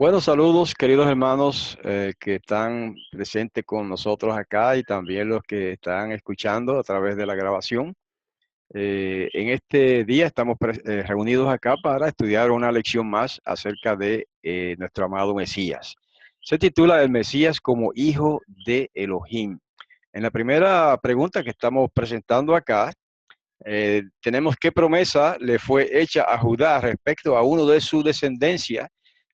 Bueno, saludos queridos hermanos que están presentes con nosotros acá y también los que están escuchando a través de la grabación. En este día estamos reunidos acá para estudiar una lección más acerca de nuestro amado Mesías. Se titula El Mesías como hijo de Elohim. En la primera pregunta que estamos presentando acá, tenemos qué promesa le fue hecha a Judá respecto a uno de su descendencia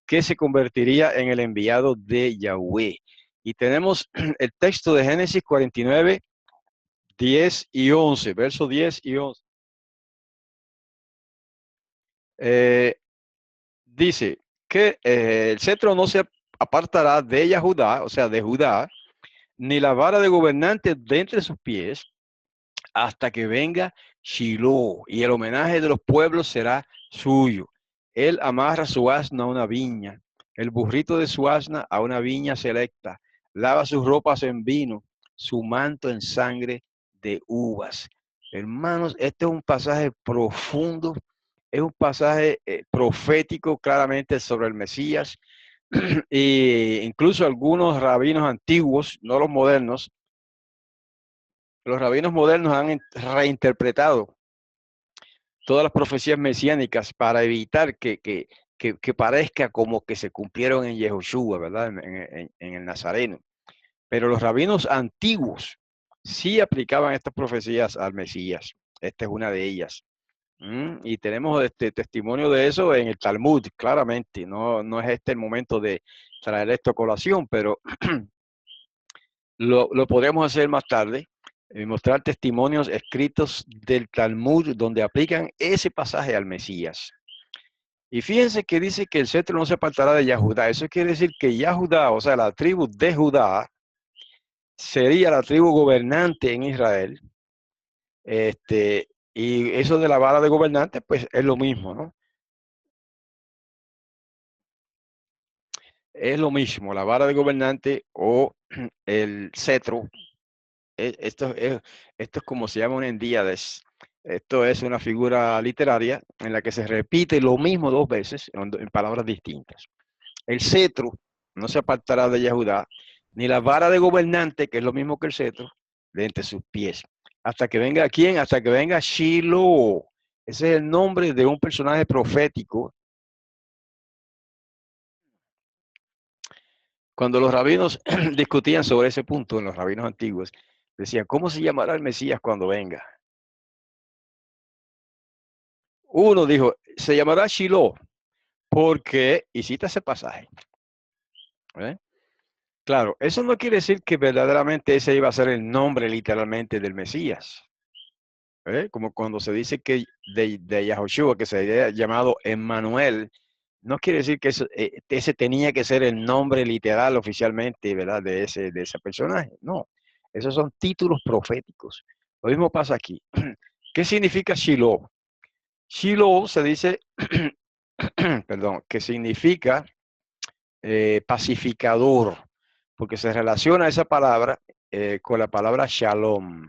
que se convertiría en el enviado de Yahweh. Y tenemos el texto de Génesis 49, 10 y 11, verso 10 y 11. Eh, Dice que el cetro no se apartará de ella Judá, o sea, de Judá, ni la vara de gobernante de entre sus pies, hasta que venga Shiloh, y el homenaje de los pueblos será suyo. Él amarra su asna a una viña, el burrito de su asna a una viña selecta, lava sus ropas en vino, su manto en sangre de uvas. Hermanos, este es un pasaje profundo, es un pasaje profético claramente sobre el Mesías, e incluso algunos rabinos antiguos, no los modernos, los rabinos modernos han reinterpretado todas las profecías mesiánicas para evitar que parezca como que se cumplieron en Yehoshua, ¿verdad? En el Nazareno. Pero los rabinos antiguos sí aplicaban estas profecías al Mesías. Esta es una de ellas. Y tenemos este testimonio de eso en el Talmud, claramente. No es este el momento de traer esto a colación, pero lo podremos hacer más tarde, mostrar testimonios escritos del Talmud donde aplican ese pasaje al Mesías. Y fíjense que dice que el cetro no se apartará de Yahudá. Eso quiere decir que Yahudá, o sea, la tribu de Judá, sería la tribu gobernante en Israel. Y eso de la vara de gobernante, pues es lo mismo, ¿no? Es lo mismo, la vara de gobernante o el cetro. Esto es como se llama un endíades. Esto es una figura literaria en la que se repite lo mismo dos veces en palabras distintas. El cetro no se apartará de Yahudá, ni la vara de gobernante, que es lo mismo que el cetro, de entre sus pies. Hasta que venga ¿quién? Hasta que venga Shiloh. Ese es el nombre de un personaje profético. Cuando los rabinos discutían sobre ese punto, en los rabinos antiguos, decían, ¿cómo se llamará el Mesías cuando venga? Uno dijo, se llamará Shiloh, porque, y cita ese pasaje. ¿Eh? Claro, eso no quiere decir que verdaderamente ese iba a ser el nombre literalmente del Mesías. Como cuando se dice que de Yahushua, que se había llamado Emmanuel, no quiere decir que ese tenía que ser el nombre literal oficialmente, ¿verdad? De ese personaje. No, esos son títulos proféticos. Lo mismo pasa aquí. ¿Qué significa Shiloh? Shiloh se dice, perdón, que significa pacificador, porque se relaciona esa palabra con la palabra shalom.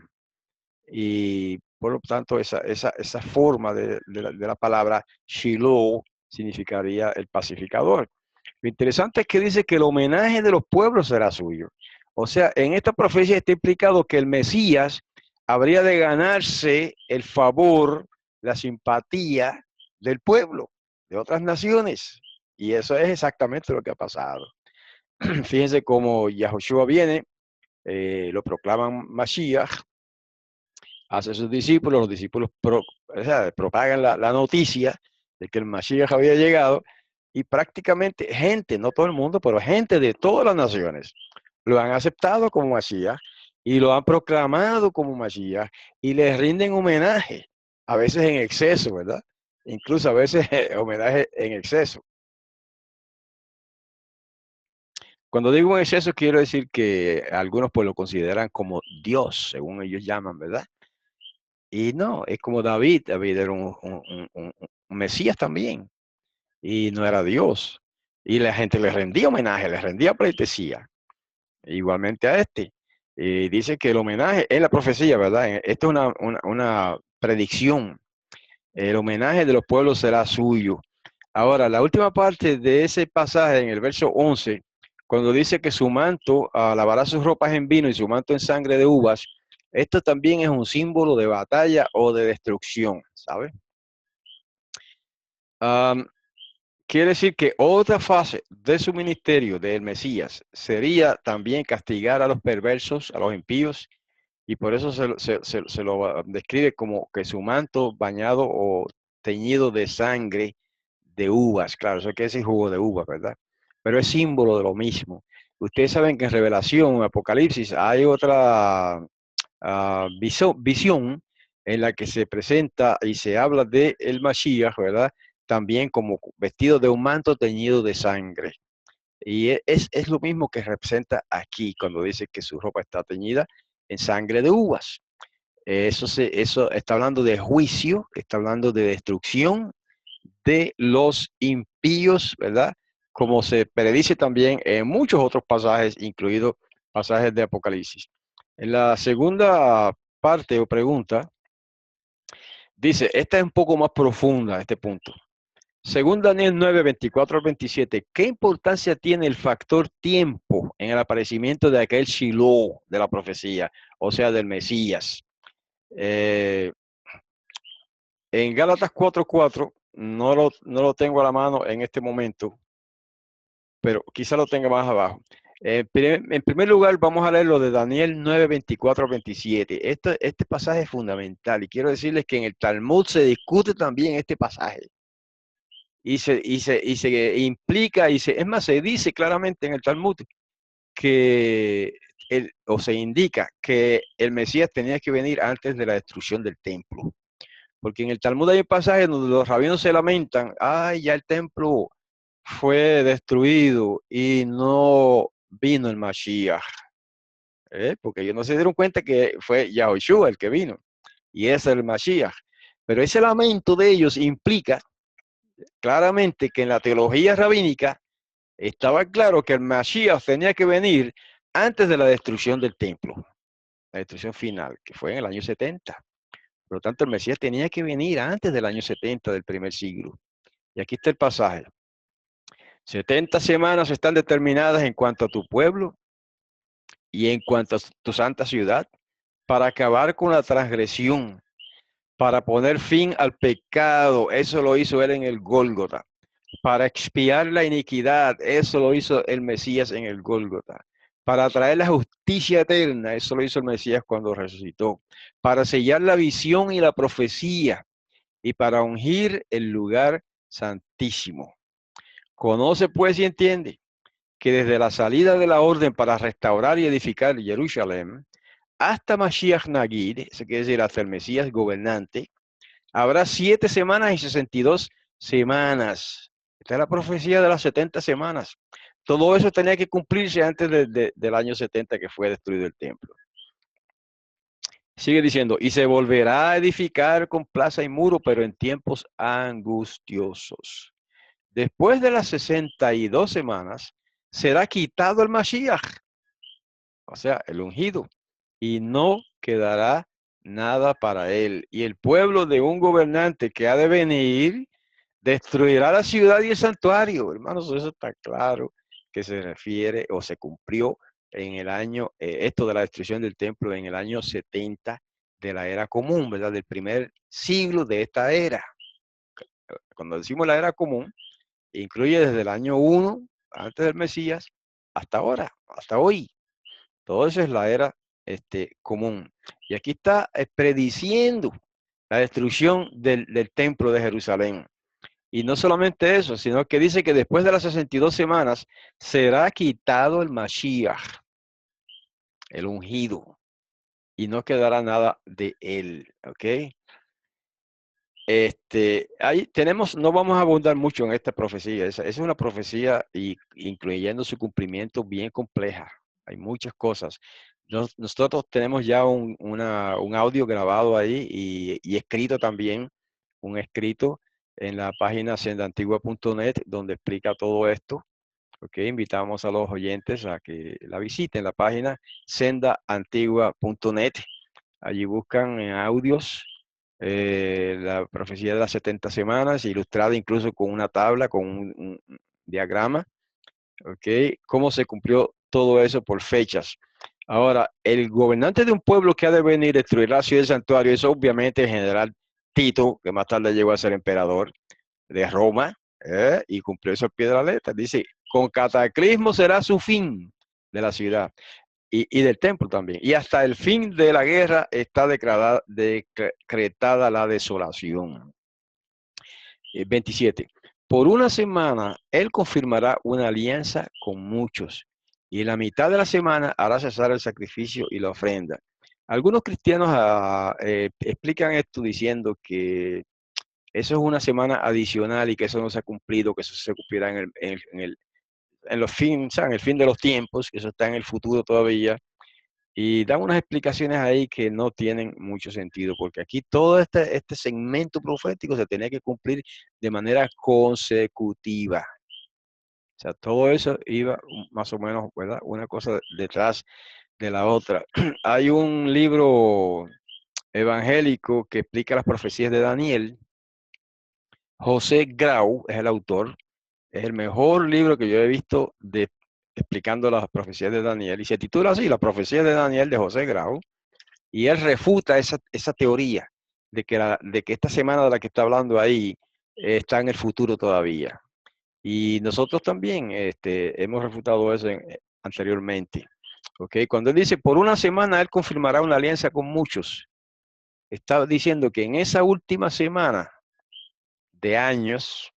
Y por lo tanto, esa forma de la palabra Shiloh significaría el pacificador. Lo interesante es que dice que el homenaje de los pueblos será suyo. O sea, en esta profecía está implicado que el Mesías habría de ganarse el favor, la simpatía del pueblo, de otras naciones. Y eso es exactamente lo que ha pasado. Fíjense cómo Yahushua viene, lo proclaman Mashiach, hace sus discípulos, los discípulos o sea, propagan la noticia de que el Mashiach había llegado y prácticamente gente, no todo el mundo, pero gente de todas las naciones lo han aceptado como Mashiach y lo han proclamado como Mashiach y les rinden homenaje, a veces en exceso, ¿verdad? Incluso a veces homenaje en exceso. Cuando digo en exceso, quiero decir que algunos pues lo consideran como Dios, según ellos llaman, ¿verdad? Y no, es como David. David era un Mesías también, y no era Dios. Y la gente le rendía homenaje, le rendía pleitesía, igualmente a este. Y dice que el homenaje es la profecía, ¿verdad? Esto es una predicción. El homenaje de los pueblos será suyo. Ahora, la última parte de ese pasaje, en el verso 11, cuando dice que su manto lavará sus ropas en vino y su manto en sangre de uvas, esto también es un símbolo de batalla o de destrucción, ¿sabe? Um, Quiere decir que otra fase de su ministerio del Mesías sería también castigar a los perversos, a los impíos, y por eso se lo describe como que su manto bañado o teñido de sangre de uvas. Claro, eso quiere decir jugo de uva, ¿verdad? Pero es símbolo de lo mismo. Ustedes saben que en Revelación, en Apocalipsis, hay otra visión en la que se presenta y se habla de el Mashiach, ¿verdad? También como vestido de un manto teñido de sangre. Y es lo mismo que representa aquí cuando dice que su ropa está teñida en sangre de uvas. Eso está hablando de juicio, está hablando de destrucción de los impíos, ¿verdad? Como se predice también en muchos otros pasajes, incluidos pasajes de Apocalipsis. En la segunda parte o pregunta, dice, esta es un poco más profunda, este punto. Según Daniel 9, 24 al 27, ¿qué importancia tiene el factor tiempo en el aparecimiento de aquel Shiloh de la profecía, o sea, del Mesías? Eh, en Gálatas 4:4, no lo tengo a la mano en este momento, pero quizá lo tenga más abajo. En primer lugar, vamos a leer lo de Daniel 9, 24 al 27. Este pasaje es fundamental y quiero decirles que en el Talmud se discute también este pasaje. Y se implica, es más, se dice claramente en el Talmud que, o se indica que el Mesías tenía que venir antes de la destrucción del templo. Porque en el Talmud hay un pasaje donde los rabinos se lamentan, ay, ya el templo fue destruido y no vino el Mashiach. Porque ellos no se dieron cuenta que fue Yahushua el que vino, y ese es el Mashiach. Pero ese lamento de ellos implica claramente que en la teología rabínica estaba claro que el Mashiach tenía que venir antes de la destrucción del templo, la destrucción final, que fue en el año 70. Por lo tanto, el Mesías tenía que venir antes del año 70 del primer siglo. Y aquí está el pasaje. 70 semanas están determinadas en cuanto a tu pueblo y en cuanto a tu santa ciudad, para acabar con la transgresión, para poner fin al pecado. Eso lo hizo él en el Gólgota. Para expiar la iniquidad, eso lo hizo el Mesías en el Gólgota. Para traer la justicia eterna, eso lo hizo el Mesías cuando resucitó. Para sellar la visión y la profecía y para ungir el lugar santísimo. Conoce pues y entiende que desde la salida de la orden para restaurar y edificar Jerusalén hasta Mashiach Nagid, eso quiere decir hasta el Mesías gobernante, habrá 7 semanas y 62 semanas. Esta es la profecía de las 70 semanas. Todo eso tenía que cumplirse antes del año 70 que fue destruido el templo. Sigue diciendo, y se volverá a edificar con plaza y muro, pero en tiempos angustiosos. Después de las 62 semanas, será quitado el Mashiach, o sea, el ungido, y no quedará nada para él. Y el pueblo de un gobernante que ha de venir destruirá la ciudad y el santuario. Hermanos, eso está claro que se refiere o se cumplió en el año, esto de la destrucción del templo en el año 70 de la era común, ¿verdad? Del primer siglo de esta era. Cuando decimos la era común, incluye desde el año 1, antes del Mesías, hasta ahora, hasta hoy. Todo eso es la era común. Y aquí está prediciendo la destrucción del templo de Jerusalén. Y no solamente eso, sino que dice que después de las 62 semanas será quitado el Mashiach, el ungido, y no quedará nada de él. ¿Ok? Ahí tenemos, no vamos a abundar mucho en esta profecía. Es una profecía incluyendo su cumplimiento bien compleja. Hay muchas cosas. Nosotros tenemos ya un audio grabado ahí y escrito también, un escrito en la página sendaantigua.net donde explica todo esto. Ok, invitamos a los oyentes a que la visiten la página sendaantigua.net. Allí buscan audios la profecía de las 70 semanas, ilustrada incluso con una tabla, con un diagrama, ¿ok? Cómo se cumplió todo eso por fechas. Ahora, el gobernante de un pueblo que ha de venir a destruir la ciudad del santuario es obviamente el general Tito, que más tarde llegó a ser emperador de Roma, y cumplió eso al pie de la letra. Dice, con cataclismo será su fin de la ciudad y del templo también. Y hasta el fin de la guerra está decretada la desolación. 27. Por una semana él confirmará una alianza con muchos y en la mitad de la semana hará cesar el sacrificio y la ofrenda. Algunos cristianos explican esto diciendo que eso es una semana adicional y que eso no se ha cumplido, que eso se cumplirá en los fin, o sea, en el fin de los tiempos, que eso está en el futuro todavía. Y dan unas explicaciones ahí que no tienen mucho sentido, porque aquí todo este segmento profético se tenía que cumplir de manera consecutiva. O sea, todo eso iba más o menos, ¿verdad? Una cosa detrás de la otra. Hay un libro evangélico que explica las profecías de Daniel. José Grau es el autor. Es el mejor libro que yo he visto explicando las profecías de Daniel. Y se titula así, Las profecías de Daniel de José Grau. Y él refuta esa teoría de que esta semana de la que está hablando ahí está en el futuro todavía. Y nosotros también hemos refutado eso anteriormente. ¿Okay? Cuando él dice, por una semana él confirmará una alianza con muchos, está diciendo que en esa última semana de años,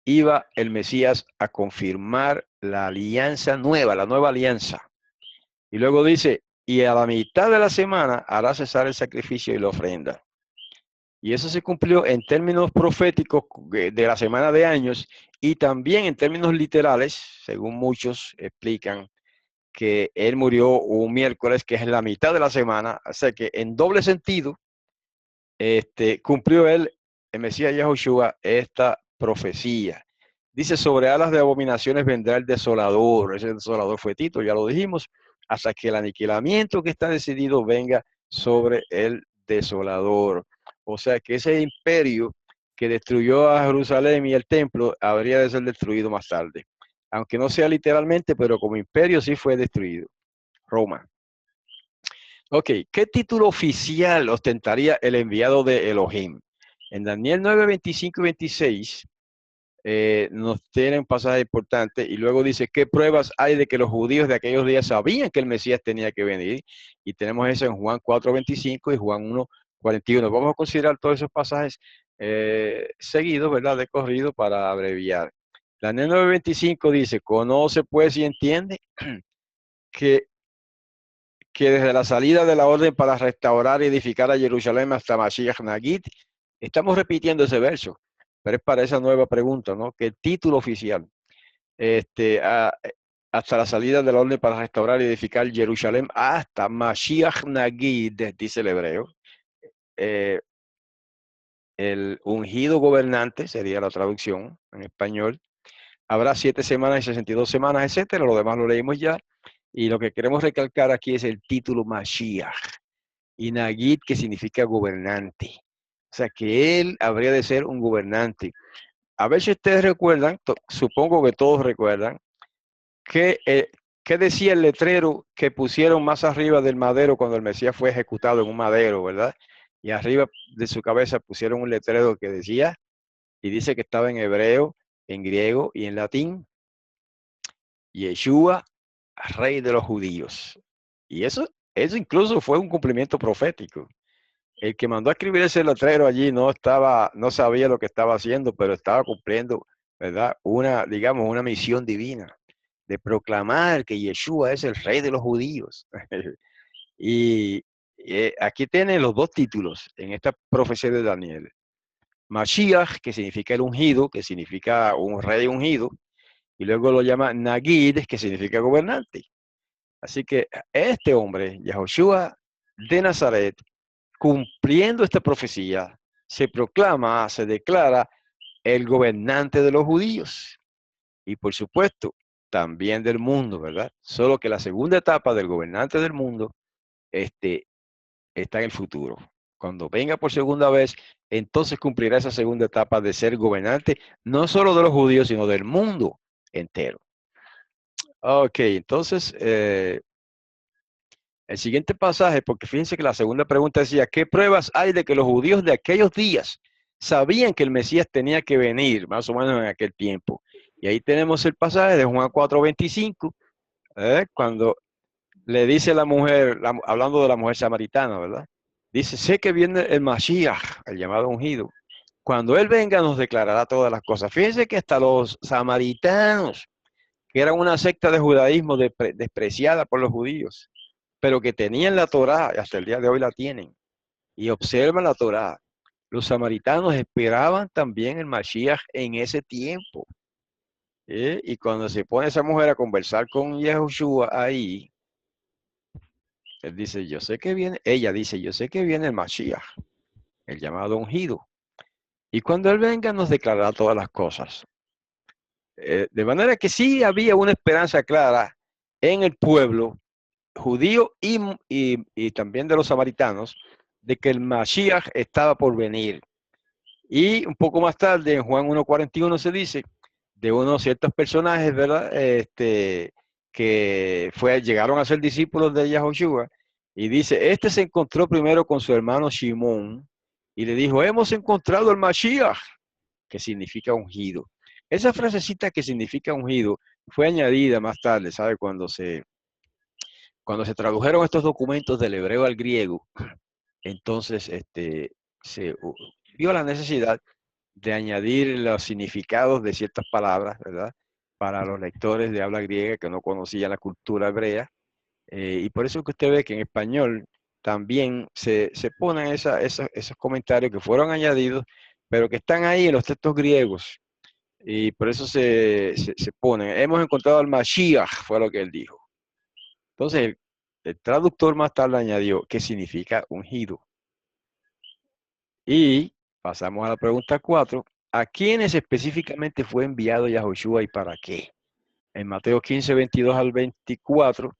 iba el Mesías a confirmar la alianza nueva, la nueva alianza. Y luego dice, y a la mitad de la semana hará cesar el sacrificio y la ofrenda. Y eso se cumplió en términos proféticos de la semana de años y también en términos literales, según muchos explican, que él murió un miércoles, que es la mitad de la semana, o sea que en doble sentido, cumplió él, el Mesías Yahushua, esta profecía. Dice, sobre alas de abominaciones vendrá el desolador. Ese desolador fue Tito, ya lo dijimos, hasta que el aniquilamiento que está decidido venga sobre el desolador. O sea que ese imperio que destruyó a Jerusalén y el templo habría de ser destruido más tarde. Aunque no sea literalmente, pero como imperio sí fue destruido. Roma. Ok, ¿qué título oficial ostentaría el enviado de Elohim? En Daniel 9, 25 y 26 nos tienen un pasaje importante y luego dice, ¿qué pruebas hay de que los judíos de aquellos días sabían que el Mesías tenía que venir? Y tenemos eso en Juan 4, 25 y Juan 1, 41. Vamos a considerar todos esos pasajes seguidos, ¿verdad? De corrido para abreviar. Daniel 9, 25 dice, conoce pues y entiende que desde la salida de la orden para restaurar y edificar a Jerusalén hasta Mashiach Nagid, estamos repitiendo ese verso, pero es para esa nueva pregunta, ¿no? ¿Qué título oficial? Hasta la salida de la orden para restaurar y edificar Jerusalén hasta Mashiach Nagid, dice el hebreo. El ungido gobernante sería la traducción en español. Habrá 7 semanas y 62 semanas, etcétera. Lo demás lo leímos ya. Y lo que queremos recalcar aquí es el título Mashiach. Y Nagid, que significa gobernante. O sea, que él habría de ser un gobernante. A ver si ustedes recuerdan, supongo que todos recuerdan, ¿qué decía el letrero que pusieron más arriba del madero cuando el Mesías fue ejecutado en un madero, verdad? Y arriba de su cabeza pusieron un letrero que decía, y dice que estaba en hebreo, en griego y en latín, Yeshua, rey de los judíos. Y eso incluso fue un cumplimiento profético. El que mandó a escribir ese letrero allí no sabía lo que estaba haciendo, pero estaba cumpliendo, ¿verdad? Digamos, una misión divina de proclamar que Yeshua es el rey de los judíos. y aquí tiene los dos títulos en esta profecía de Daniel. Mashiach, que significa el ungido, que significa un rey ungido, y luego lo llama Nagid, que significa gobernante. Así que este hombre, Yahushua de Nazaret, cumpliendo esta profecía, se proclama, se declara el gobernante de los judíos y por supuesto también del mundo, ¿verdad? Solo que la segunda etapa del gobernante del mundo está en el futuro. Cuando venga por segunda vez, entonces cumplirá esa segunda etapa de ser gobernante, no solo de los judíos, sino del mundo entero. Ok, entonces, el siguiente pasaje, porque fíjense que la segunda pregunta decía, ¿qué pruebas hay de que los judíos de aquellos días sabían que el Mesías tenía que venir, más o menos en aquel tiempo? Y ahí tenemos el pasaje de Juan 4:25, cuando le dice la mujer, hablando de la mujer samaritana, ¿verdad? Dice, sé que viene el Mashiach, el llamado ungido. Cuando él venga nos declarará todas las cosas. Fíjense que hasta los samaritanos, que eran una secta de judaísmo despreciada por los judíos, pero que tenían la Torá, y hasta el día de hoy la tienen, y observan la Torá. Los samaritanos esperaban también el Mashiach en ese tiempo. Y cuando se pone esa mujer a conversar con Yahushua ahí, él dice, yo sé que viene, ella dice, yo sé que viene el Mashiach, el llamado ungido. Y cuando él venga nos declarará todas las cosas. De manera que sí había una esperanza clara en el pueblo judío y también de los samaritanos, de que el Mashiach estaba por venir. Y un poco más tarde, en Juan 1:41 se dice de unos ciertos personajes, ¿verdad? Que llegaron a ser discípulos de Yahushua, y dice, este se encontró primero con su hermano Shimón, y le dijo, hemos encontrado el Mashiach, que significa ungido. Esa frasecita que significa ungido fue añadida más tarde, ¿sabe? Cuando se tradujeron estos documentos del hebreo al griego, entonces se vio la necesidad de añadir los significados de ciertas palabras, ¿verdad? Para los lectores de habla griega que no conocían la cultura hebrea. Y por eso que usted ve que en español también se ponen esos comentarios que fueron añadidos, pero que están ahí en los textos griegos. Y por eso se ponen. Hemos encontrado al Mashiach, fue lo que él dijo. Entonces, el traductor más tarde añadió qué significa ungido. Y pasamos a la pregunta 4. ¿A quiénes específicamente fue enviado Yahushua y para qué? En Mateo 15:22 al 24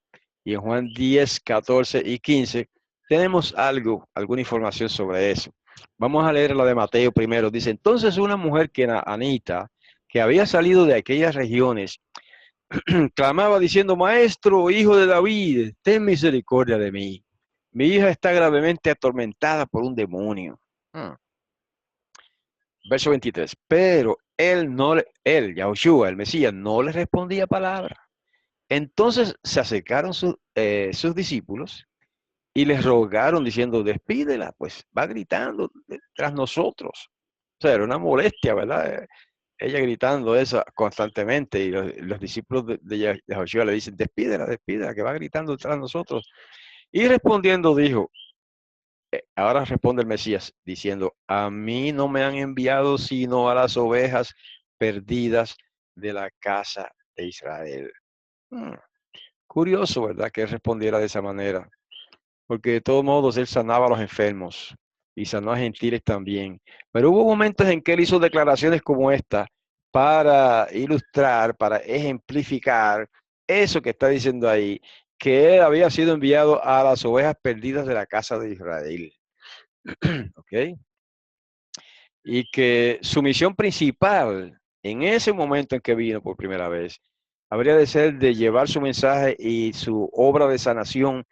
y en Juan 10:14 y 15 tenemos alguna información sobre eso. Vamos a leer la de Mateo primero. Dice, entonces una mujer que era Anita, que había salido de aquellas regiones, clamaba diciendo, Maestro, hijo de David, ten misericordia de mí. Mi hija está gravemente atormentada por un demonio. Verso 23. Pero Yahushua, el Mesías, no le respondía palabra. Entonces se acercaron sus discípulos y les rogaron diciendo, despídela, pues va gritando tras nosotros. O sea, era una molestia, ¿verdad? Ella gritando eso constantemente y los discípulos de Yahushua le dicen, despídela, despídela, que va gritando tras nosotros. Y respondiendo dijo, ahora responde el Mesías diciendo, a mí no me han enviado sino a las ovejas perdidas de la casa de Israel. Curioso, ¿verdad? Que él respondiera de esa manera, porque de todos modos él sanaba a los enfermos y sanó a gentiles también. Pero hubo momentos en que él hizo declaraciones como esta para ilustrar, para ejemplificar eso que está diciendo ahí, que él había sido enviado a las ovejas perdidas de la casa de Israel. ¿Ok? Y que su misión principal en ese momento en que vino por primera vez habría de ser de llevar su mensaje y su obra de sanación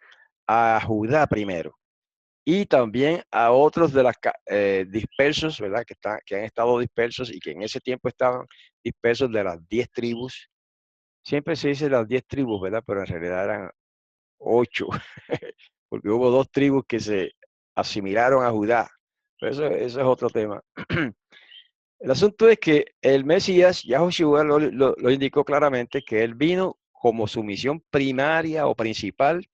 a Judá primero y también a otros de las dispersos, ¿verdad? Que han estado dispersos y que en ese tiempo estaban dispersos de las 10 tribus. Siempre se dice las 10 tribus, ¿verdad? Pero en realidad eran 8, porque hubo 2 tribus que se asimilaron a Judá. Pero eso es otro tema. El asunto es que el Mesías, Yahushua, lo indicó claramente, que él vino como su misión primaria o principal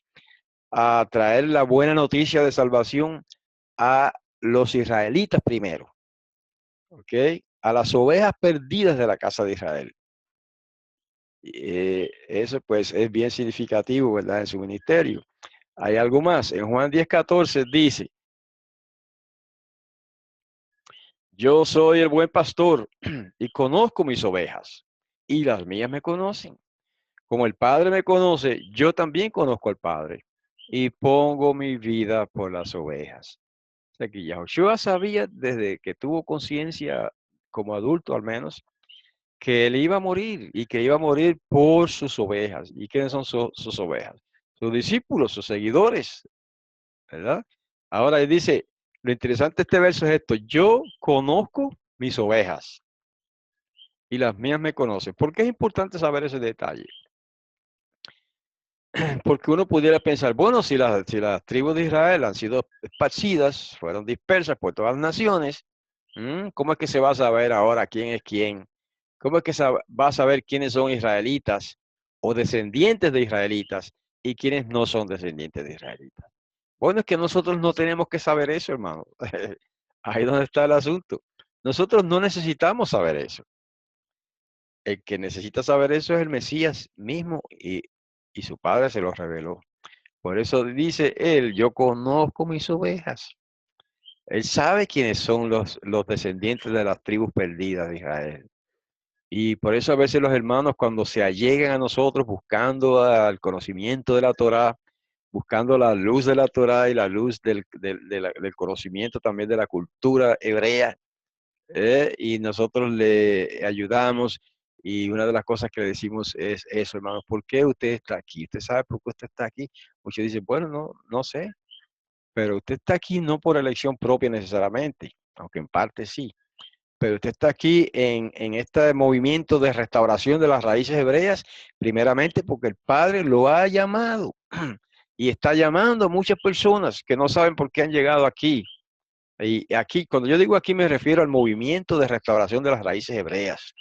a traer la buena noticia de salvación a los israelitas primero, ¿ok? A las ovejas perdidas de la casa de Israel. Eso pues es bien significativo, ¿verdad? En su ministerio. Hay algo más. En Juan 10:14 dice, yo soy el buen pastor y conozco mis ovejas y las mías me conocen. Como el Padre me conoce, yo también conozco al Padre y pongo mi vida por las ovejas. O sea, que Yahushua sabía desde que tuvo conciencia, como adulto al menos, que él iba a morir y que iba a morir por sus ovejas. ¿Y quiénes son sus ovejas? Sus discípulos, sus seguidores, ¿verdad? Ahora él dice, lo interesante de este verso es esto: yo conozco mis ovejas y las mías me conocen. ¿Por qué es importante saber ese detalle? Porque uno pudiera pensar, bueno, si las tribus de Israel han sido esparcidas, fueron dispersas por todas las naciones, ¿cómo es que se va a saber ahora quién es quién? ¿Cómo es que se va a saber quiénes son israelitas o descendientes de israelitas y quiénes no son descendientes de israelitas? Bueno, es que nosotros no tenemos que saber eso, hermano. Ahí es donde está el asunto. Nosotros no necesitamos saber eso. El que necesita saber eso es el Mesías mismo y su padre se lo reveló. Por eso dice él, yo conozco mis ovejas. Él sabe quiénes son los descendientes de las tribus perdidas de Israel. Y por eso a veces los hermanos cuando se allegan a nosotros buscando al conocimiento de la Torá, buscando la luz de la Torá y la luz del conocimiento también de la cultura hebrea, y nosotros le ayudamos. Y una de las cosas que le decimos es eso, hermanos: ¿por qué usted está aquí? ¿Usted sabe por qué usted está aquí? Muchos dicen, bueno, no sé, pero usted está aquí no por elección propia necesariamente, aunque en parte sí. Pero usted está aquí en este movimiento de restauración de las raíces hebreas, primeramente porque el Padre lo ha llamado y está llamando a muchas personas que no saben por qué han llegado aquí. Y aquí, cuando yo digo aquí, me refiero al movimiento de restauración de las raíces hebreas.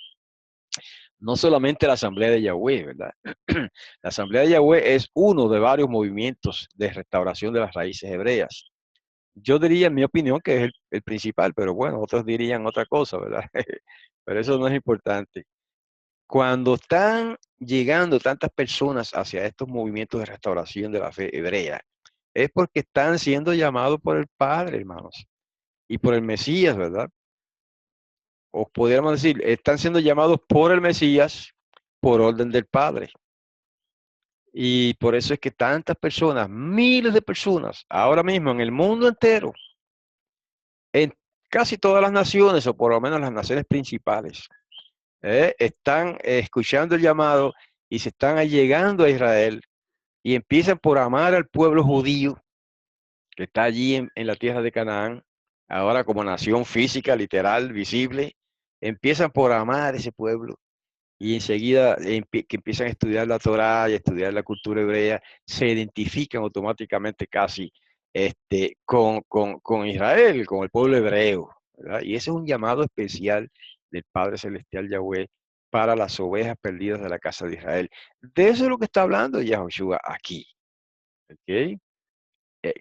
No solamente la Asamblea de Yahweh, ¿verdad? La Asamblea de Yahweh es uno de varios movimientos de restauración de las raíces hebreas. Yo diría, en mi opinión, que es el principal, pero bueno, otros dirían otra cosa, ¿verdad? Pero eso no es importante. Cuando están llegando tantas personas hacia estos movimientos de restauración de la fe hebrea, es porque están siendo llamados por el Padre, hermanos, y por el Mesías, ¿verdad? O podríamos decir, están siendo llamados por el Mesías por orden del Padre. Y por eso es que tantas personas, miles de personas, ahora mismo en el mundo entero, en casi todas las naciones, o por lo menos las naciones principales, están escuchando el llamado y se están allegando a Israel y empiezan por amar al pueblo judío que está allí en la tierra de Canaán, ahora como nación física, literal, visible. Empiezan por amar a ese pueblo y enseguida que empiezan a estudiar la Torá y a estudiar la cultura hebrea, se identifican automáticamente casi con Israel, con el pueblo hebreo, ¿verdad? Y ese es un llamado especial del Padre Celestial Yahweh para las ovejas perdidas de la casa de Israel. De eso es lo que está hablando Yahushua aquí, ¿ok?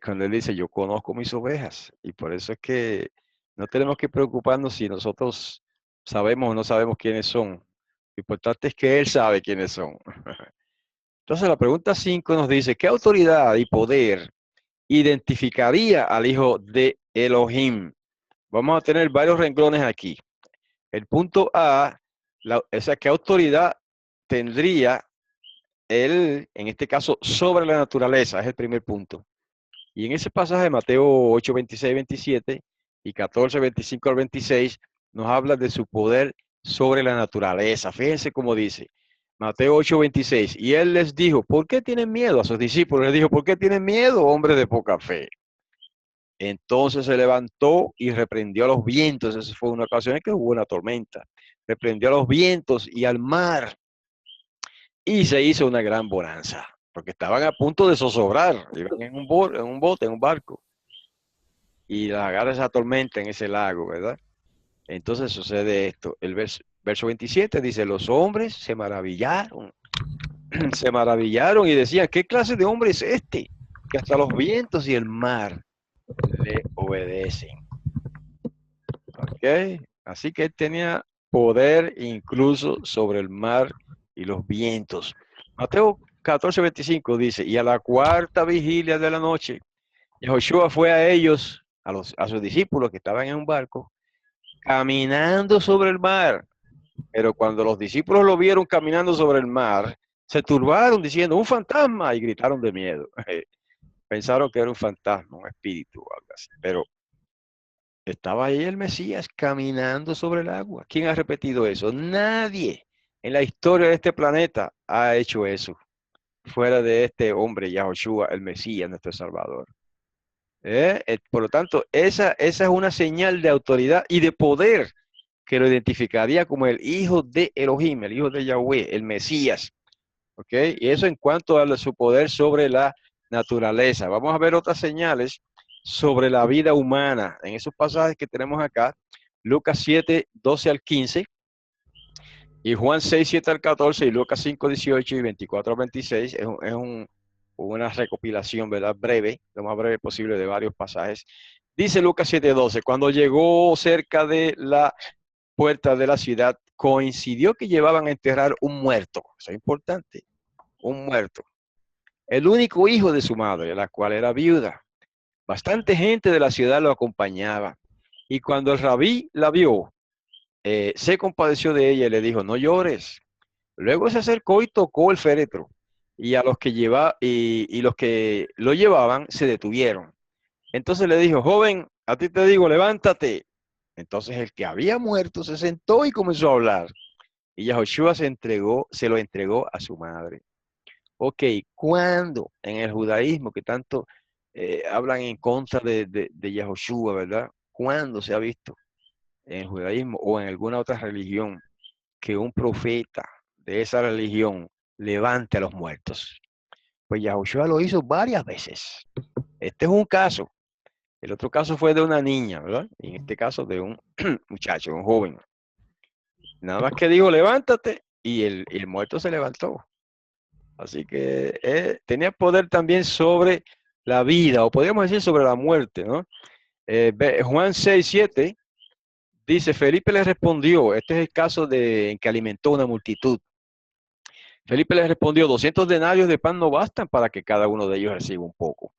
Cuando él dice, yo conozco mis ovejas, y por eso es que no tenemos que preocuparnos si nosotros sabemos o no sabemos quiénes son. Lo importante es que él sabe quiénes son. Entonces la pregunta 5 nos dice, ¿qué autoridad y poder identificaría al hijo de Elohim? Vamos a tener varios renglones aquí. El punto A, ¿qué autoridad tendría él, en este caso, sobre la naturaleza? Es el primer punto. Y en ese pasaje de Mateo 8, 26, 27 y 14, 25 al 26, nos habla de su poder sobre la naturaleza. Fíjense cómo dice Mateo 8, 26. Y él les dijo, ¿por qué tienen miedo? A sus discípulos les dijo, ¿por qué tienen miedo, hombres de poca fe? Entonces se levantó y reprendió a los vientos. Esa fue una ocasión en que hubo una tormenta. Reprendió a los vientos y al mar y se hizo una gran bonanza, porque estaban a punto de zozobrar. Iban en un bote, en un barco, y las agarra esa tormenta en ese lago, ¿verdad? Entonces sucede esto. El verso 27 dice, los hombres se maravillaron, se maravillaron y decían, ¿qué clase de hombre es este? Que hasta los vientos y el mar le obedecen. ¿Ok? Así que él tenía poder incluso sobre el mar y los vientos. Mateo 14:25 dice, y a la cuarta vigilia de la noche, Yahushua fue a ellos, a sus discípulos que estaban en un barco, caminando sobre el mar. Pero cuando los discípulos lo vieron caminando sobre el mar, se turbaron diciendo, un fantasma, y gritaron de miedo. Pensaron que era un fantasma, un espíritu o algo así. Pero Estaba ahí el Mesías caminando sobre el agua. ¿Quién ha repetido eso? Nadie en la historia de este planeta ha hecho eso, fuera de este hombre, Yahushua, el Mesías, nuestro Salvador. Por lo tanto, esa es una señal de autoridad y de poder que lo identificaría como el hijo de Elohim, el hijo de Yahweh, el Mesías. ¿Ok? Y eso en cuanto a su poder sobre la naturaleza. Vamos a ver otras señales sobre la vida humana. En esos pasajes que tenemos acá, Lucas 7, 12 al 15, y Juan 6, 7 al 14, y Lucas 5, 18 y 24 al 26, una recopilación, ¿verdad? Breve, lo más breve posible de varios pasajes. Dice Lucas 7, 12, cuando llegó cerca de la puerta de la ciudad, coincidió que llevaban a enterrar un muerto. Eso es importante, un muerto. El único hijo de su madre, la cual era viuda. Bastante gente de la ciudad lo acompañaba. Y cuando el rabí la vio, se compadeció de ella y le dijo, no llores. Luego se acercó y tocó el féretro. Y a los que y los que lo llevaban se detuvieron. Entonces le dijo, joven, a ti te digo, levántate. Entonces el que había muerto se sentó y comenzó a hablar. Y Yahushua se lo entregó a su madre. Ok, ¿cuándo en el judaísmo que tanto hablan en contra de Yahushua, ¿verdad? ¿Cuándo se ha visto en el judaísmo o en alguna otra religión que un profeta de esa religión levante a los muertos? Pues Yahushua lo hizo varias veces. Este es un caso. El otro caso fue de una niña, ¿verdad? Y en este caso de un muchacho, un joven. Nada más que dijo, levántate, y el muerto se levantó. Así que tenía poder también sobre la vida, o podríamos decir sobre la muerte, ¿no? Juan 6, 7 dice, Felipe le respondió, este es el caso en que alimentó una multitud. Felipe le respondió, 200 denarios de pan no bastan para que cada uno de ellos reciba un poco.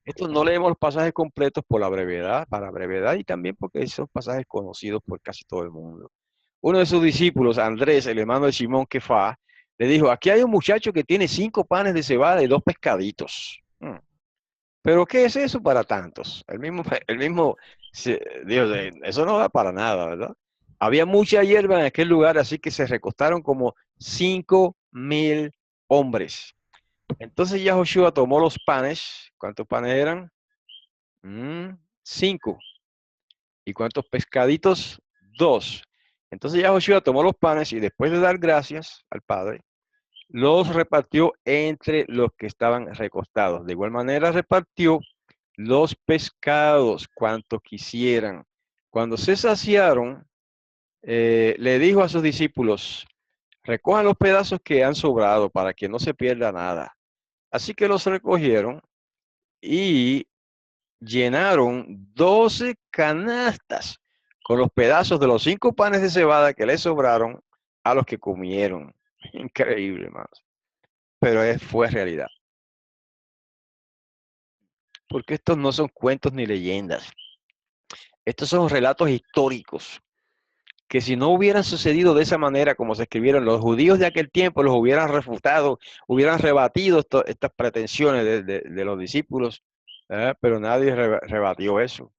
Esto no leemos los pasajes completos por la brevedad, para la brevedad y también porque son pasajes conocidos por casi todo el mundo. Uno de sus discípulos, Andrés, el hermano de Simón Kefá, le dijo, aquí hay un muchacho que tiene 5 panes de cebada y 2 pescaditos. Pero ¿qué es eso para tantos? El mismo Dios, eso no da para nada, ¿verdad? Había mucha hierba en aquel lugar, así que se recostaron como 5.000 hombres. Entonces Yahushua tomó los panes. ¿Cuántos panes eran? 5. ¿Y cuántos pescaditos? 2. Entonces Yahushua tomó los panes y después de dar gracias al Padre, los repartió entre los que estaban recostados. De igual manera repartió los pescados cuanto quisieran. Cuando se saciaron, le dijo a sus discípulos, recojan los pedazos que han sobrado para que no se pierda nada. Así que los recogieron y llenaron 12 canastas con los pedazos de los 5 panes de cebada que les sobraron a los que comieron. Increíble, hermanos. Pero fue realidad. Porque estos no son cuentos ni leyendas. Estos son relatos históricos que si no hubieran sucedido de esa manera como se escribieron, los judíos de aquel tiempo los hubieran refutado, hubieran rebatido estas pretensiones de los discípulos, pero nadie rebatió eso.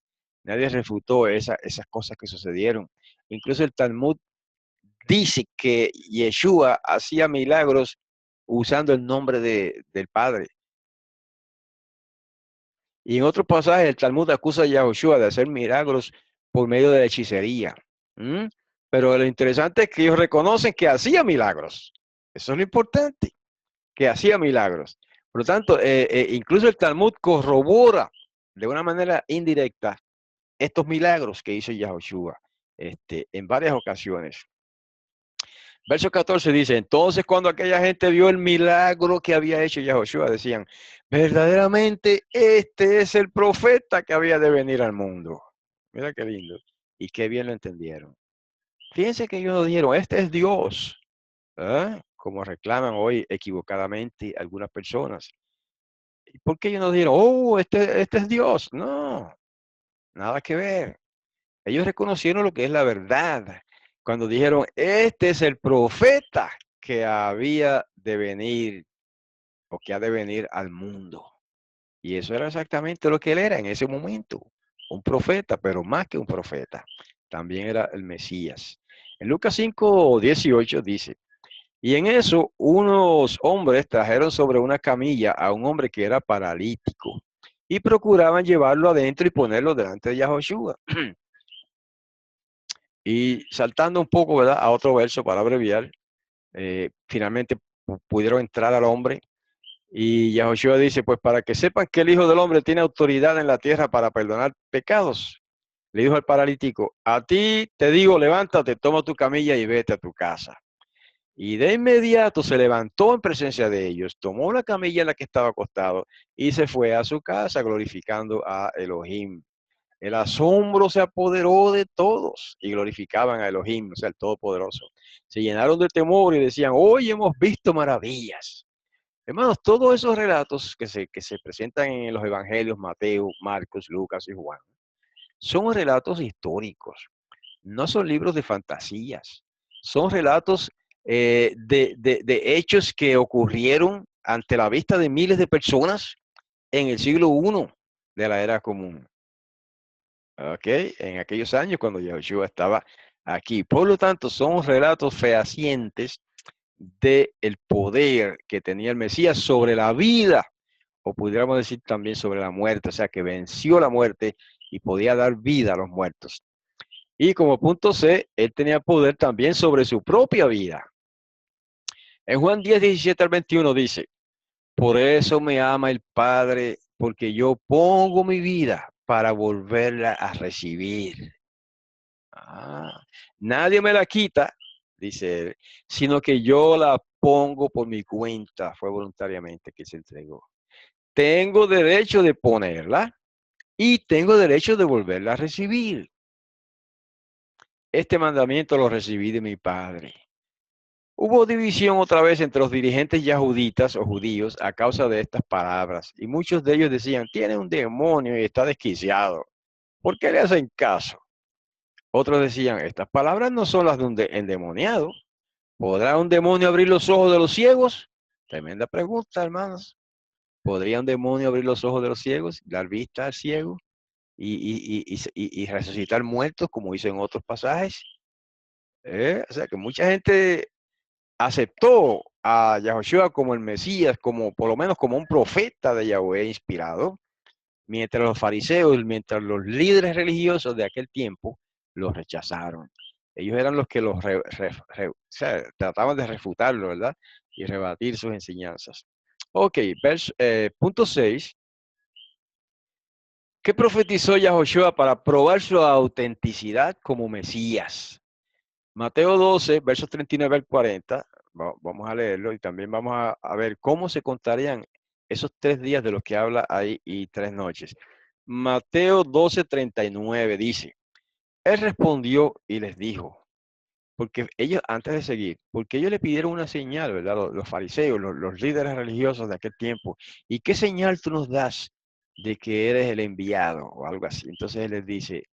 Nadie refutó esas cosas que sucedieron. Incluso el Talmud dice que Yeshua hacía milagros usando el nombre del Padre. Y en otro pasaje el Talmud acusa a Yahushua de hacer milagros por medio de la hechicería. ¿Mm? Pero lo interesante es que ellos reconocen que hacía milagros. Eso es lo importante, que hacía milagros. Por lo tanto, incluso el Talmud corrobora de una manera indirecta estos milagros que hizo Yahushua en varias ocasiones. Verso 14 dice, entonces cuando aquella gente vio el milagro que había hecho Yahushua, decían, verdaderamente este es el profeta que había de venir al mundo. Mira qué lindo. Y qué bien lo entendieron. Fíjense que ellos no dijeron, este es Dios, como reclaman hoy equivocadamente algunas personas. ¿Y por qué ellos no dijeron, oh, este es Dios? No, nada que ver. Ellos reconocieron lo que es la verdad cuando dijeron, este es el profeta que había de venir o que ha de venir al mundo. Y eso era exactamente lo que él era en ese momento. un profeta, pero más que un profeta, también era el Mesías. En Lucas 5:18 dice, y en eso unos hombres trajeron sobre una camilla a un hombre que era paralítico y procuraban llevarlo adentro y ponerlo delante de Yahoshua. Y saltando un poco, ¿verdad?, a otro verso para abreviar, finalmente pudieron entrar al hombre y Yahoshua dice, pues para que sepan que el Hijo del Hombre tiene autoridad en la tierra para perdonar pecados, le dijo al paralítico, a ti te digo, levántate, toma tu camilla y vete a tu casa. Y de inmediato se levantó en presencia de ellos, tomó la camilla en la que estaba acostado y se fue a su casa glorificando a Elohim. El asombro se apoderó de todos y glorificaban a Elohim, o sea, el Todopoderoso. Se llenaron de temor y decían, hoy hemos visto maravillas. Hermanos, todos esos relatos que se presentan en los evangelios, Mateo, Marcos, Lucas y Juan, son relatos históricos, no son libros de fantasías, son relatos de hechos que ocurrieron ante la vista de miles de personas en el siglo I de la era común. ¿Ok? En aquellos años cuando Yahushua estaba aquí. Por lo tanto, son relatos fehacientes del poder que tenía el Mesías sobre la vida, o pudiéramos decir también sobre la muerte, o sea, que venció la muerte y podía dar vida a los muertos. Y como punto C, él tenía poder también sobre su propia vida. En Juan 10:17-21 dice, por eso me ama el Padre, porque yo pongo mi vida para volverla a recibir. Nadie me la quita, dice él, sino que yo la pongo por mi cuenta, fue voluntariamente que se entregó. Tengo derecho de ponerla y tengo derecho de volverla a recibir. Este mandamiento lo recibí de mi Padre. Hubo división otra vez entre los dirigentes yahuditas o judíos a causa de estas palabras, y muchos de ellos decían, tiene un demonio y está desquiciado. ¿Por qué le hacen caso? Otros decían, estas palabras no son las de un endemoniado. ¿Podrá un demonio abrir los ojos de los ciegos? Tremenda pregunta, hermanos. ¿Podría un demonio abrir los ojos de los ciegos, dar vista al ciego y resucitar muertos, como hizo en otros pasajes? O sea que mucha gente aceptó a Yahushua como el Mesías, como por lo menos como un profeta de Yahweh inspirado, mientras los fariseos, mientras los líderes religiosos de aquel tiempo los rechazaron. Ellos eran los que o sea, trataban de refutarlo, ¿verdad? Y rebatir sus enseñanzas. Ok, punto 6. ¿Qué profetizó Yahushua para probar su autenticidad como Mesías? Mateo 12, versos 39 al 40, vamos a leerlo y también vamos a ver cómo se contarían esos 3 días de los que habla ahí y 3 noches. Mateo 12, 39 dice, él respondió y les dijo, porque ellos, antes de seguir, porque ellos le pidieron una señal, ¿verdad? Los fariseos, los líderes religiosos de aquel tiempo, ¿y qué señal tú nos das de que eres el enviado o algo así? Entonces él les dice,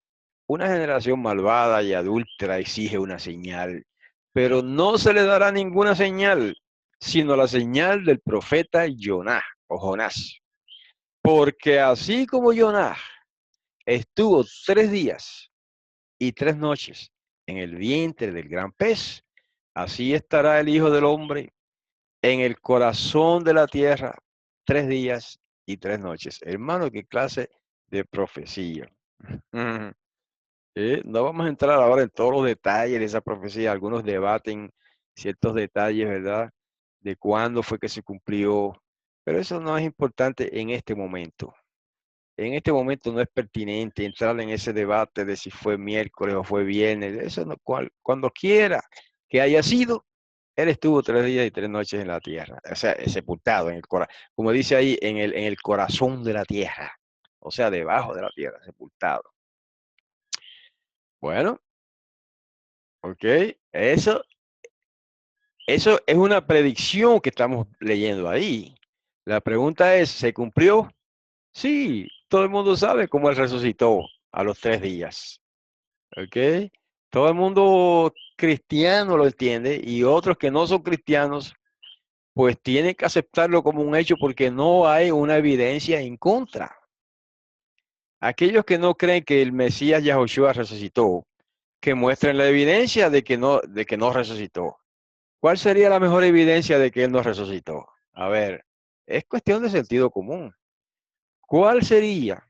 una generación malvada y adúltera exige una señal, pero no se le dará ninguna señal, sino la señal del profeta Jonás. Porque así como Jonás estuvo 3 días y 3 noches en el vientre del gran pez, así estará el Hijo del Hombre en el corazón de la tierra 3 días y 3 noches. Hermano, qué clase de profecía. No vamos a entrar ahora en todos los detalles de esa profecía. Algunos debaten ciertos detalles, ¿verdad? De cuándo fue que se cumplió. Pero eso no es importante en este momento. En este momento no es pertinente entrar en ese debate de si fue miércoles o fue viernes. Eso no, cuando quiera que haya sido, él estuvo 3 días y 3 noches en la tierra. O sea, sepultado en el corazón. Como dice ahí, en el corazón de la tierra. O sea, debajo de la tierra, sepultado. Bueno. Ok, eso es una predicción que estamos leyendo ahí. La pregunta es, ¿se cumplió? Sí, todo el mundo sabe cómo él resucitó a los 3 días. Ok, todo el mundo cristiano lo entiende y otros que no son cristianos, pues tienen que aceptarlo como un hecho porque no hay una evidencia en contra. Aquellos que no creen que el Mesías Yahushua resucitó, que muestren la evidencia de que no resucitó. ¿Cuál sería la mejor evidencia de que él no resucitó? A ver, es cuestión de sentido común. ¿Cuál sería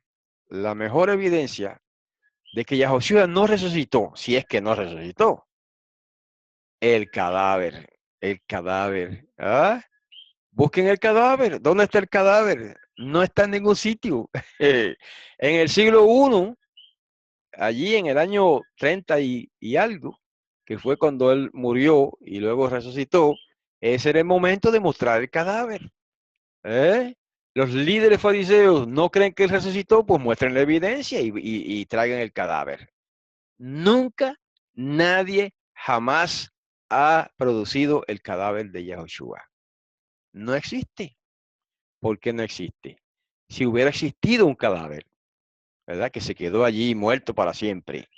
la mejor evidencia de que Yahushua no resucitó, si es que no resucitó? El cadáver, el cadáver. ¿Ah? Busquen el cadáver. ¿Dónde está el cadáver? No está en ningún sitio. En el siglo I, allí en el año 30 y algo, que fue cuando él murió y luego resucitó, ese era el momento de mostrar el cadáver. ¿Eh? Los líderes fariseos no creen que él resucitó, pues muestren la evidencia y traigan el cadáver. Nunca, nadie, jamás ha producido el cadáver de Yahushua. No existe. ¿Por qué no existe? Si hubiera existido un cadáver, ¿verdad? Que se quedó allí muerto para siempre,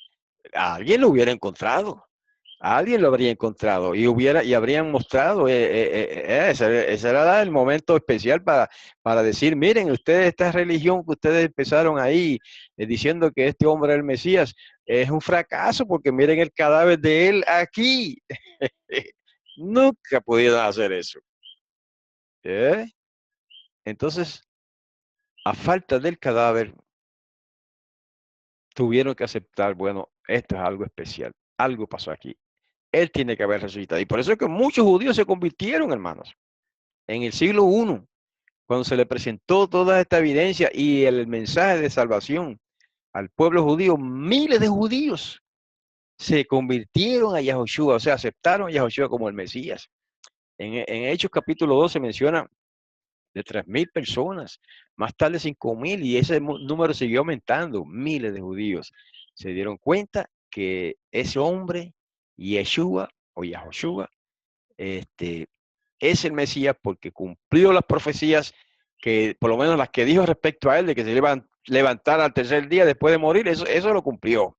alguien lo hubiera encontrado. Alguien lo habría encontrado y habrían mostrado, ese era el momento especial para decir, miren, ustedes, esta religión que ustedes empezaron ahí diciendo que este hombre es el Mesías, es un fracaso porque miren el cadáver de él aquí. Nunca pudieron hacer eso. ¿Eh? Entonces, a falta del cadáver, tuvieron que aceptar, bueno, esto es algo especial, algo pasó aquí. Él tiene que haber resucitado. Y por eso es que muchos judíos se convirtieron, hermanos. En el siglo I, cuando se le presentó toda esta evidencia y el mensaje de salvación al pueblo judío, miles de judíos se convirtieron a Yahushua, o sea, aceptaron a Yahushua como el Mesías. En Hechos capítulo 12 menciona de 3.000 personas, más tarde 5.000, y ese número siguió aumentando. Miles de judíos se dieron cuenta que ese hombre, Yeshua o Yahushua, este, es el Mesías porque cumplió las profecías que, por lo menos las que dijo respecto a él, de que se iba a levantar al tercer día después de morir, eso lo cumplió.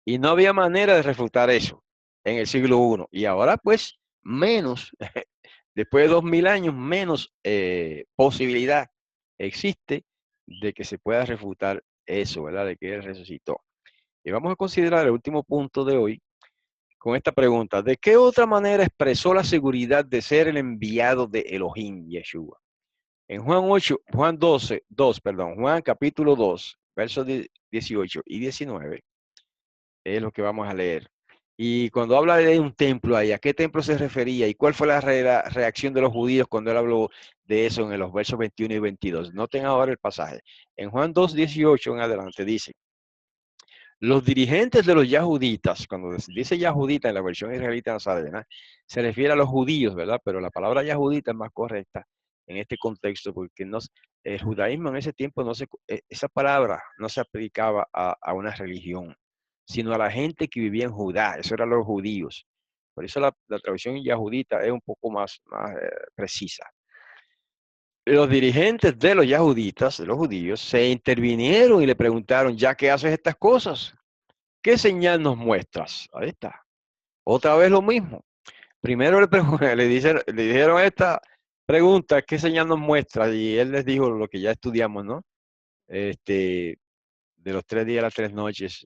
Y no había manera de refutar eso en el siglo I. Y ahora, pues, menos, después de 2.000 años, menos posibilidad existe de que se pueda refutar eso, ¿verdad? De que él resucitó. Y vamos a considerar el último punto de hoy con esta pregunta: ¿de qué otra manera expresó la seguridad de ser el enviado de Elohim, Yeshua? En Juan 8, Juan 12, 2, perdón, Juan capítulo 2, versos 18 y 19, es lo que vamos a leer. Y cuando habla de un templo ahí, ¿a qué templo se refería? ¿Y cuál fue la reacción de los judíos cuando él habló de eso en los versos 21 y 22? Noten ahora el pasaje. En Juan 2, 18 en adelante dice: los dirigentes de los yahuditas, cuando dice yahudita en la versión israelita nazarena, se refiere a los judíos, ¿verdad? Pero la palabra yahudita es más correcta en este contexto, porque el judaísmo en ese tiempo, esa palabra no se aplicaba a una religión, sino a la gente que vivía en Judá, eso eran los judíos. Por eso la traducción yahudita es un poco más precisa. Los dirigentes de los yahuditas, de los judíos, se intervinieron y le preguntaron: ¿ya que haces estas cosas? ¿Qué señal nos muestras? Ahí está. Otra vez lo mismo. Primero le dijeron esta pregunta: ¿qué señal nos muestras? Y él les dijo lo que ya estudiamos, ¿no? De los 3 días a las 3 noches,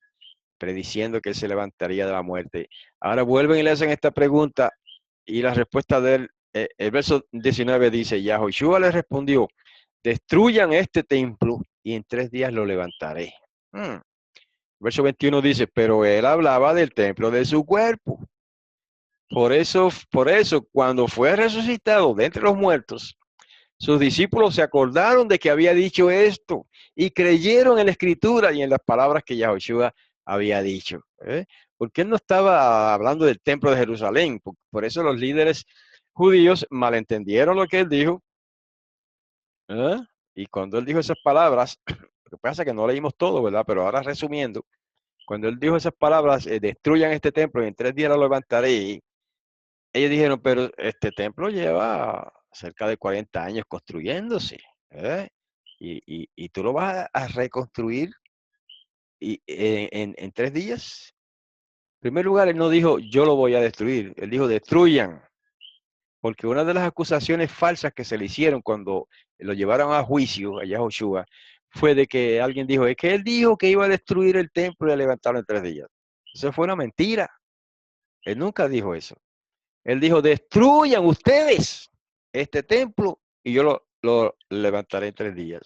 prediciendo que él se levantaría de la muerte. Ahora vuelven y le hacen esta pregunta y la respuesta de él, el verso 19 dice: Yahushua le respondió: destruyan este templo y en 3 días lo levantaré. Verso 21 dice: pero él hablaba del templo de su cuerpo. Por eso, cuando fue resucitado de entre los muertos, sus discípulos se acordaron de que había dicho esto y creyeron en la escritura y en las palabras que Yahushua había dicho. Porque él no estaba hablando del templo de Jerusalén. Por eso los líderes judíos malentendieron lo que él dijo. ¿Eh? Y cuando él dijo esas palabras, lo que pasa es que no leímos todo, ¿verdad? Pero ahora resumiendo, cuando él dijo esas palabras: destruyan este templo y en 3 días lo levantaré, ellos dijeron: pero este templo lleva cerca de 40 años construyéndose, ¿eh? Y tú lo vas a reconstruir en 3 días. En primer lugar, él no dijo: yo lo voy a destruir, él dijo: destruyan. Porque una de las acusaciones falsas que se le hicieron cuando lo llevaron a juicio a Yahushua fue de que alguien dijo, es que él dijo que iba a destruir el templo y a levantarlo en 3 días. Eso fue una mentira. Él nunca dijo eso. Él dijo, destruyan ustedes este templo y yo lo levantaré en 3 días.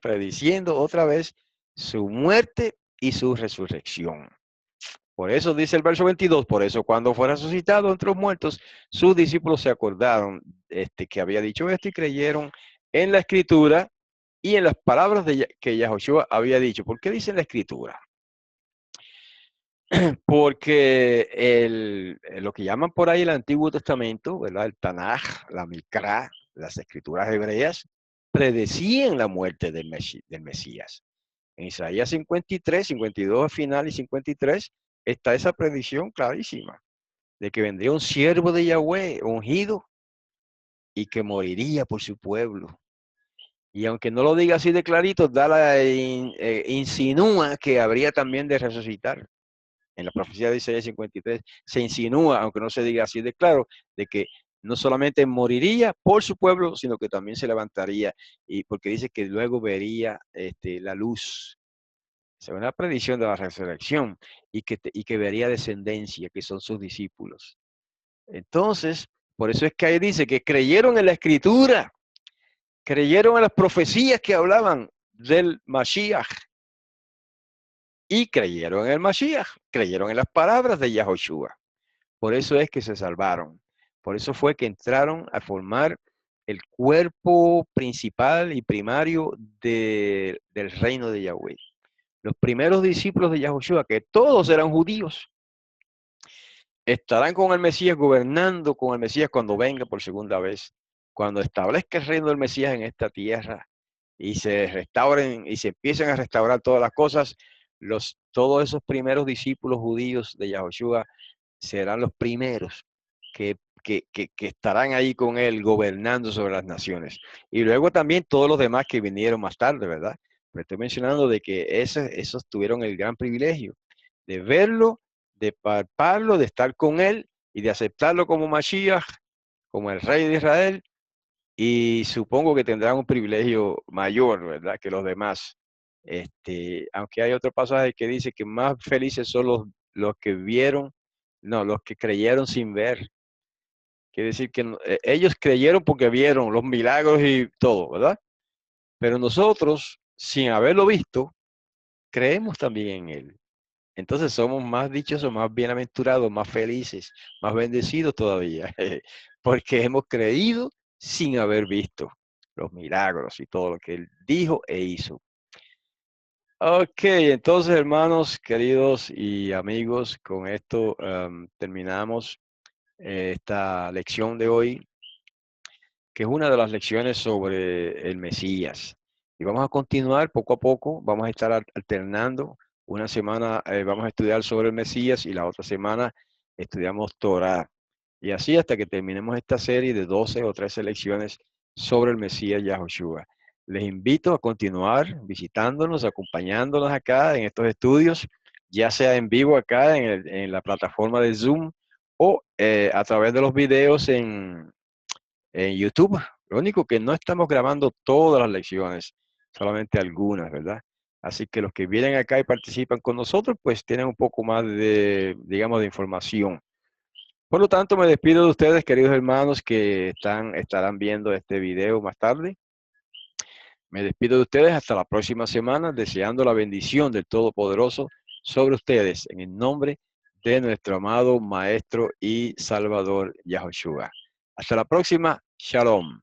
Prediciendo otra vez su muerte y su resurrección. Por eso dice el verso 22, por eso cuando fue resucitado entre los muertos, sus discípulos se acordaron que había dicho esto y creyeron en la escritura y en las palabras que Yahoshua había dicho. ¿Por qué dice la escritura? Porque lo que llaman por ahí el Antiguo Testamento, ¿verdad? El Tanaj, la Mikra, las escrituras hebreas, predecían la muerte del Mesías. En Isaías 53, 52 al final y 53, está esa predicción clarísima de que vendría un siervo de Yahweh ungido y que moriría por su pueblo. Y aunque no lo diga así de clarito, insinúa que habría también de resucitar. En la profecía de Isaías 53 se insinúa, aunque no se diga así de claro, de que no solamente moriría por su pueblo, sino que también se levantaría, y porque dice que luego vería la luz. Es una predicción de la resurrección y que vería descendencia, que son sus discípulos. Entonces, por eso es que ahí dice que creyeron en la escritura, creyeron en las profecías que hablaban del Mashiach y creyeron en el Mashiach, creyeron en las palabras de Yahoshua. Por eso es que se salvaron. Por eso fue que entraron a formar el cuerpo principal y primario del reino de Yahweh. Los primeros discípulos de Yahoshua, que todos eran judíos, estarán con el Mesías, gobernando con el Mesías cuando venga por segunda vez, cuando establezca el reino del Mesías en esta tierra y se restauren y se empiecen a restaurar todas las cosas. Todos esos primeros discípulos judíos de Yahoshua serán los primeros que estarán ahí con él gobernando sobre las naciones. Y luego también todos los demás que vinieron más tarde, ¿verdad? Me estoy mencionando de que esos tuvieron el gran privilegio de verlo, de palparlo, de estar con él y de aceptarlo como Mashiach, como el rey de Israel. Y supongo que tendrán un privilegio mayor, ¿verdad?, que los demás. Aunque hay otro pasaje que dice que más felices son los que vieron, no, los que creyeron sin ver. Quiere decir que ellos creyeron porque vieron los milagros y todo, ¿verdad? Pero nosotros, sin haberlo visto, creemos también en Él. Entonces somos más dichosos, más bienaventurados, más felices, más bendecidos todavía, porque hemos creído sin haber visto los milagros y todo lo que Él dijo e hizo. Ok, entonces hermanos, queridos y amigos, con esto terminamos esta lección de hoy, que es una de las lecciones sobre el Mesías. Y vamos a continuar poco a poco, vamos a estar alternando. Una semana vamos a estudiar sobre el Mesías y la otra semana estudiamos Torah. Y así hasta que terminemos esta serie de 12 o 13 lecciones sobre el Mesías Yahoshua. Les invito a continuar visitándonos, acompañándonos acá en estos estudios, ya sea en vivo acá en la plataforma de Zoom o a través de los videos en YouTube. Lo único que no estamos grabando todas las lecciones, solamente algunas, ¿verdad? Así que los que vienen acá y participan con nosotros, pues tienen un poco más de, digamos, de información. Por lo tanto, me despido de ustedes, queridos hermanos, que estarán viendo este video más tarde. Me despido de ustedes hasta la próxima semana, deseando la bendición del Todopoderoso sobre ustedes, en el nombre de nuestro amado Maestro y Salvador Yahoshua. Hasta la próxima. Shalom.